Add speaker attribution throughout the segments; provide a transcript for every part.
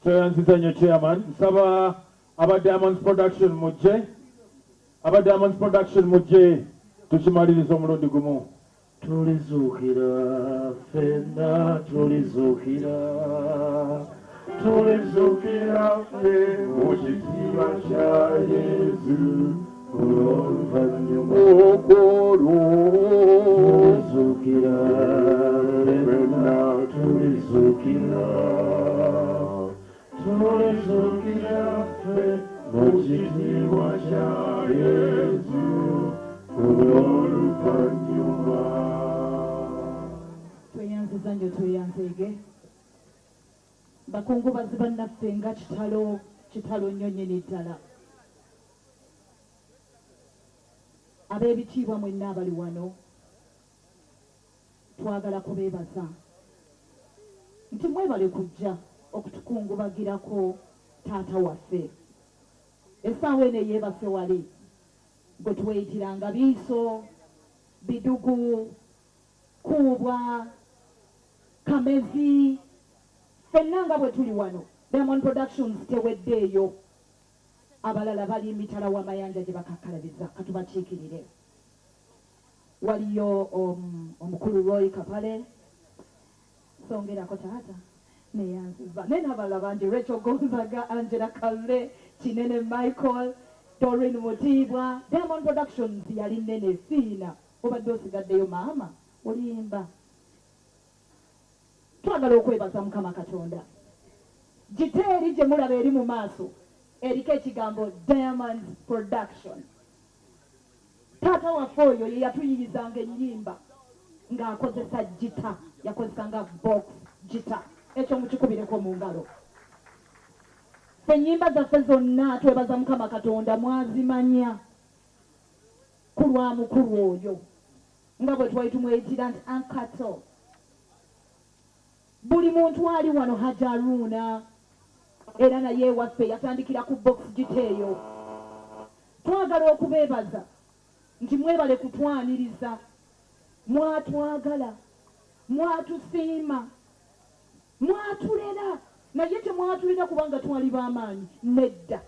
Speaker 1: tweyanziza nnyo chairman. Nsaba aba Diamonds Production mujje. Aba Diamonds Production mujje. Tukimaliriza omulundi gumu.
Speaker 2: Tulizuukira ffenna tulizuukira ffe mu kitiibwa kya Yesu olw'oluvannyuma tulizuukira ffenna tulizuukira ffe mu kitiibwa kya Yesu olw'oluvannyuma.
Speaker 3: Tweyanziza nnyo tweyanzeege. Bakungubazi bannaffe nga kitalo nnyo nnyini ddala. Ab'ebitiibwa mwenna abali wano twagala kubeebaza nti mwebale kujja okutukungubagirako taata waffe. Essaawa eno eyeebase wali gwe tuweyitiranga biiso, bidugu, kuubwa, kamezi, ffenna nga bwe tuli wano. Diamond Productions teweddeeyo. Abalala bali emitala w'amayanja gye bakakkalabiza katubakiikirire. Waliyo omukulu Roy Kapale, songerako taata neyanziza. Ne n'abalala bangi Rachel Gonzaga, Angela Kalle, Kinene Michael, Doreen Mutiibwa. Diamond Productions yali nnene fiina. Obadde osigaddeyo maama oluyimba. Twagala okwebaza Mukama Katonda. Giteeri gye mulaba eri mu maaso eriko ekigambo Diamond Production. Taata waffe oyo ye yatuyiyirizanga ennyimba ng'akozesa gita, yakozesanga box gita. Ekyo mukikubireko mu ngalo. Ffe ennyimba zaffe zonna twebaza Mukama Katonda mwazimanya ku lwa mukulu oyo nga bwe twali tumweyitira nti Kato. Buli muntu ali wano Hajaruuna era naye waffe yatandikira ku box gita eyo. Twagala okubeebaza nti mwebale kutwaniriza, mwatwagala, mwatusiima, mwatulera. Naye temwatulera kubanga twali b'amaanyi, nedda.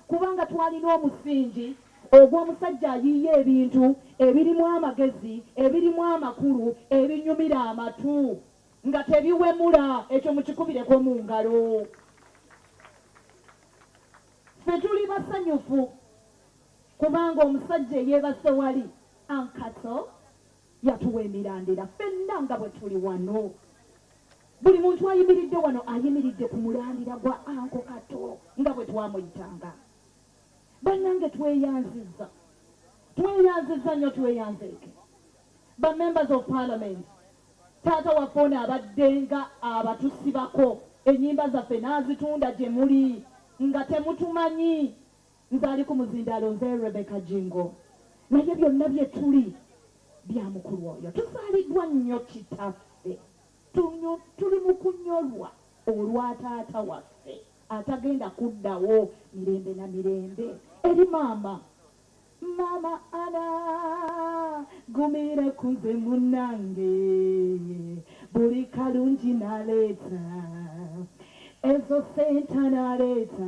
Speaker 3: Kubanga twalina omusingi ogw'omusajja ayiiya ebintu ebirimu amagezi, ebirimu amakulu, ebinyumira amatu nga tebiwemula. Ekyo mukikubireko mu ngalo. Ffe tuli basanyufu kubanga omusajja eyeebase wali Kato yatuwa emirandira ffenna nga bwe tuli wano. Buli muntu ayimiridde wano ayimiridde ku mulandira gwa Anko Kato nga bwe twamuyitanga. Bannange tweyanziza nnyo tweyanzeeke. Ba members of parliament, taata waffe ono abadde nga abatusibako ennyimba zaffe n'azitunda gye muli nga temutumanyi. Nze ali ku muzindaalo, nze Rebecca Jjingo, naye byonna bye tuli bya mukulu oyo. Tusaaliddwa nnyo kitaffe, tuli mu kunyolwa olwa taata waffe atagenda kuddawo mirembe na mirembe. Eri maama Ana gumire kunze munange buli kalungi naleeta ezo senta naleeta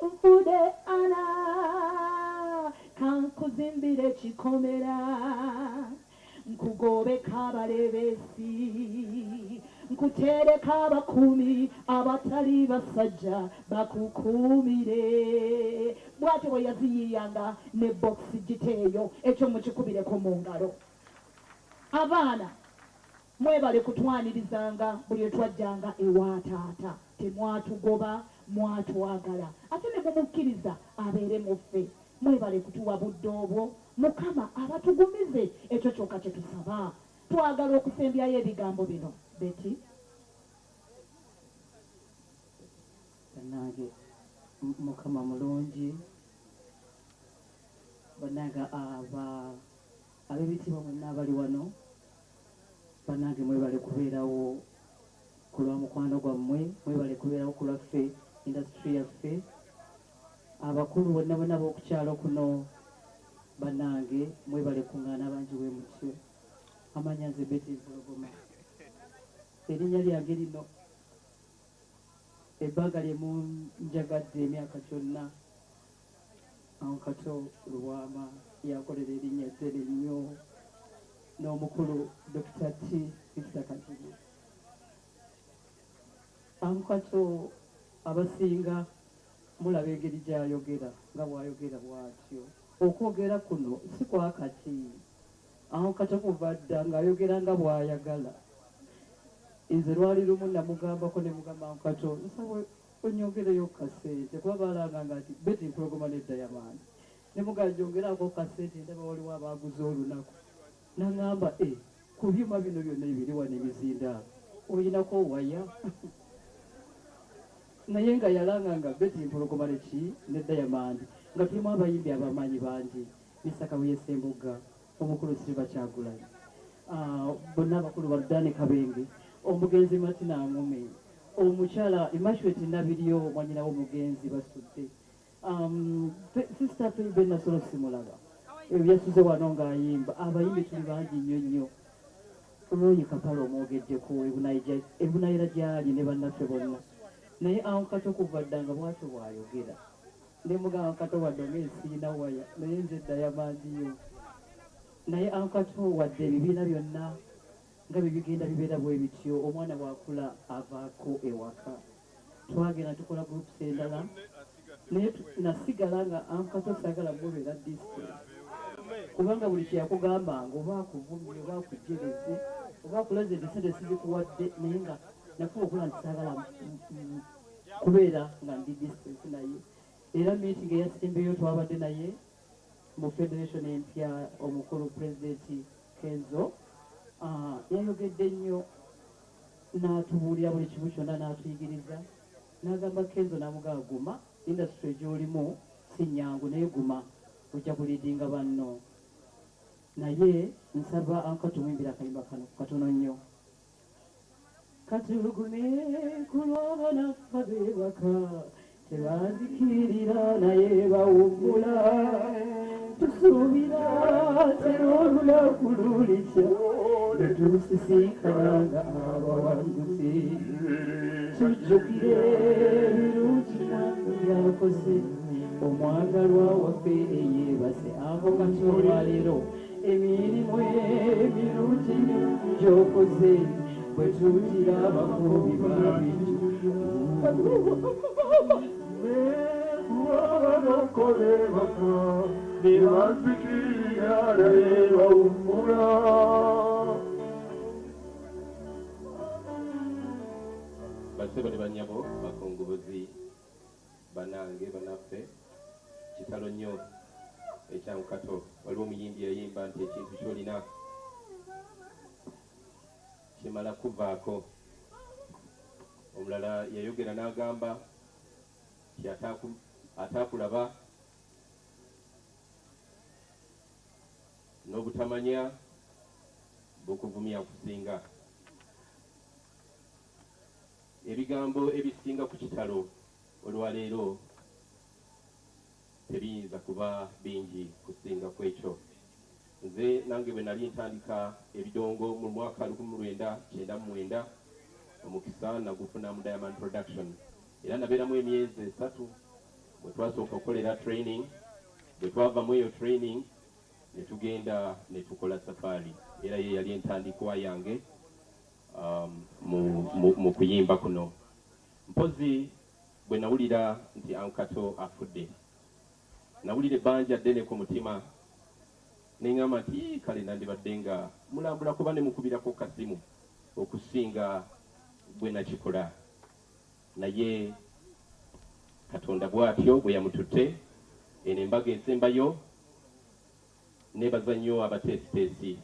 Speaker 3: nfude Ana kankuzimbire kikomera nkugobeka abalebesi nkutereka abakuumi abatali basajja bakukuumire. Bw'atyo bwe yaziyiyanga ne bokisi giteeyo. Ekyo mukikubireko mu ngalo. Abaana mwebale kutwanirizanga buli twajjanga ewa taata. Temwatugoba, mwatwagala ate ne mumukkiriza abeere muffe. Mwebale kutuwa budde obwo. Mukama abatugumize. Ekyo kyokka kye tusaba. Twagala okusembyayo ebigambo bino. Beti
Speaker 4: bannange Mukama mulungi. Bannange ab'ebitiibwa mwenna abali wano, bannange mwebale kubeerawo ku lwa mukwano gwammwe, mwebale kubeerawo ku lwaffe indasitule yaffe. Abakulu bonna bonna b'okukyalo kuno bannange mwebale kuŋŋaana bangi bwe mutyo. Amanya nze Beti Mpologoma, erinnya lyange lino ebbanga lye munjagadde emyaka gyonna Kato Lubwama yakolera erinnya ddene nnyo n'omukulu Dr. T. Mr. Kazibu. Kato abasinga mulaba engeri gy'ayogera nga bw'ayogera bw'atyo. Okwogera kuno si kwakati. Kato kuva dda ng'ayogera nga bw'ayagala. Nze lwali lumu namugambako ne mugamba Kato nsaba onyongereyo kasente kuba balanganga nti beti mpologoma ne Diamond. Ne mugamba njongerako kasente ndaba waliwo abaaguze olunaku. Naŋŋamba ku byuma bino byonna ebiri wano ebizinda oyinako waya. Naye nga yalanganga beti mpologoma ne Diamond nga tulimu abayimbi abamanyi bangi. Mr. Kabuye Ssembuga, omukulu Silver Kyagulanyi, bonna abakulu Baludani Kabenge, omugenzi Martina Amume, omukyala Immaculate Nabiryo mwanyina w'omugenzi basudde, Sister Philbe Nasolo Simulaga yasuze wano ng'ayimba. Abayimbi tuli bangi nnyo nnyo. Royi Kapala omwogeddeko ebunayira gy'ali ne bannaffe bonna. Naye Kato kuva dda nga bw'atyo bw'ayogera. Ne mugamba Kato wadde ng'esiina waya naye nze Diamond yo. Naye Kato wadde ebibiina byonna nga bigenda bibeera bwe bityo, omwana bw'akula avaako ewaka. Twagenda tukola groups endala naye nasigala nga Kato saagala mubeera distance kubanga buli kye yakugambanga oba akuvumye oba akujereze oba akulaze ebisente sizikuwadde naye nga nafuba okula nti saagala kubeera nga ndi distance naye. Era meeting eyasembeyo twabadde naye mu federation empya omukulu President Kenzo yayogedde nnyo n'atubuulira buli kimu kyonna n'atuyigiriza. N'agamba Kenzo n'amugamba guma industry gy'olimu si nnyangu naye guma ojja kuliidinga banno. Naye nsaba Kato mwimbira akayimba kano katono nnyo. Katulugume kulwana fabebaka tebazikirira naye bawummula tusuubira terolunaku lulikya netusisiikananga abawanguzi tujjukire ebirungi byakoze omwagalwa waffe eyeebase Kato olwaleero emirimu emirungi gy'okoze bwe tuutira abakubi babitu
Speaker 2: Nebakolebaka nebazikirira naye bawummula.
Speaker 5: Basebo ne bannyabo bakungubuzi banange banaffe kitalo nnyo ekya Kato. Waliwo omuyimbi yayimba nti ekintu ky'olina kimala kuvaako. Omulala yayogera n'agamba nti ataakulaba n'obutamanya bukuvumya nkusinga. Ebigambo ebisinga ku kitalo olwaleero tebiyinza kuba bingi kusinga ku ekyo. Nze nange bwe nali ntandika ebidongo mu mwaka 1999 omukisa nagufuna mu Diamond Production era nabeeramu emyezi 3 bwe twasooka okukolera training. Bwe twavamu eyo training ne tugenda ne tukola safari era ye yali entandikwa yange mu kuyimba kuno. Mpozi bwe nawulira nti Kato afudde nawulira ebbanja ddene ku mutima neŋŋamba nti kale nandibadde nga mulambula kuba ne mukubirako kasimu okusinga bwe nakikola. Naye Katonda bw'atyo bwe yamututte eno embaga esembayo nebaza nnyo abateesiteesi